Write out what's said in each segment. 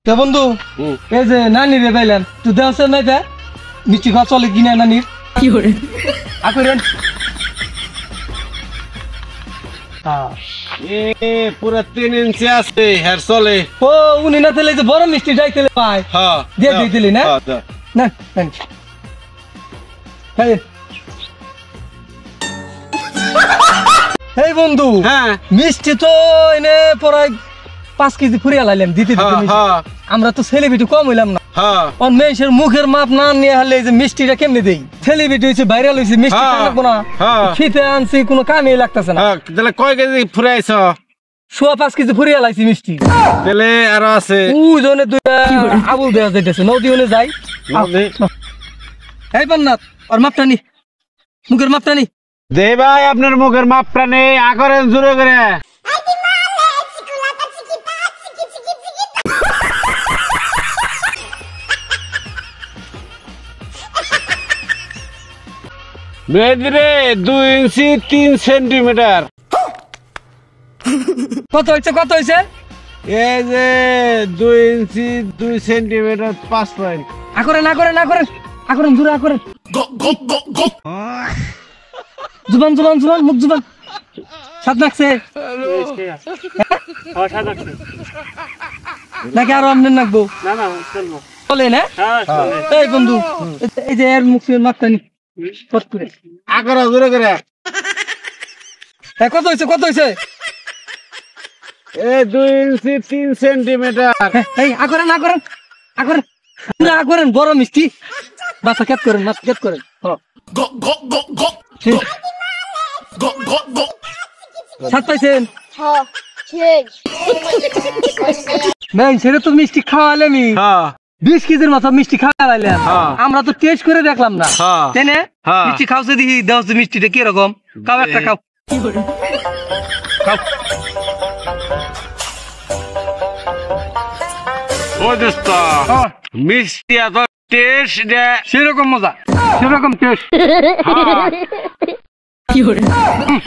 তো বন্ধু এই যে নানি রে পাইলাম তুই দেওয়া নাই তা মিষ্টি খাওয়া চলে কিনা নানির কি করে আকরেন পুরা 3 ইঞ্চি আছে হেয়ার চলে। ও উনি না তেলে যে বড় মিষ্টি যাইতেলে পায় হ্যাঁ দিয়ে দিতেলি না না এই বন্ধু হ্যাঁ মিষ্টি তো এনে পড়াই 5 কেজি ফুরিয়া লাইলাম দিতে আমরা তো সেলিব্রিটি কম হইলাম না অন মেয়ের মুখের মাপ না নিয়ে হলে যে মিষ্টিটা কেমনে দেই সেলিব্রিটি হইছে ভাইরাল হইছে মিষ্টি খাবো না খেতে আনছি কোনো কামই লাগতেছে না। তাহলে কয় কেজি ফুরাইছ? 5 কেজি ফুরিয়া লাইছি মিষ্টি। তাহলে আরো আছে ওই জনে দুইটা আবুল দেয়া যাইতেছে নদী ওনে যাই এই বান্নাত আর মাপটা নি মুখের মাপটা নি দে ভাই আপনার মুখের মাপটা নেই আকরেন জোরে করে। মেয়েদিরে 2 ইঞ্চি 3 সেন্টিমিটার। কত হইছে এই যে 2 ইঞ্চি 2 সেন্টিমিটার 5 পয়েন্ট। আকরেন জোরে আকরেন জুবান মুখ জুবান সাত নাকছে নাকি আরো আমনের নাকবো চলে না এই বন্ধু এই যে এর মুখের মাপটা নি কত করে আকরা জোরে করে। কত হইছে এই 2 ইঞ্চি 3 সেন্টিমিটার। এই আকরেন বড় মিষ্টি মাথা কেট করেন সাত পাইছেন সেটা তো মিষ্টি খাওয়ালে 20 কেজির মতো মিষ্টি খাওয়ালাম আমরা তো টেস্ট করে দেখলাম না তাই না মিষ্টি খাওয়াছে দেখি দেওয়া মিষ্টিটা কিরকম খাও একটা খাও মিষ্টি এত টেস্ট সেরকম মজা সেরকম টেস্ট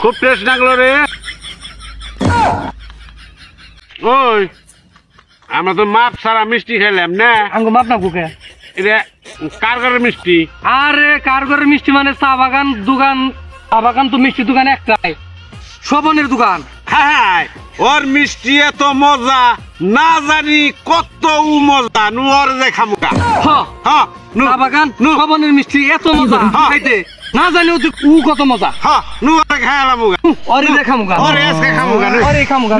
খুব টেস্ট লাগলো রে। ওই আমরা তো মাপ ছাড়া মিষ্টি খেলাম না আঙ্গো মাপ না বুকে এটা কার ঘরের মিষ্টি? আরে কার ঘরের মিষ্টি মানে চা বাগান তো মিষ্টি দোকান একটাই শোভনের দোকান। হ্যাঁ ওর মিষ্টি এত মজা না জানি কত মজা নু ওর যে খামুকা চা বাগান শোভনের মিষ্টি এত মজা খাইতে না জানি ও কত মজা নু ওরে খাইলাম ওরে খামুকা ওরে খামুকা ওরে খামুকা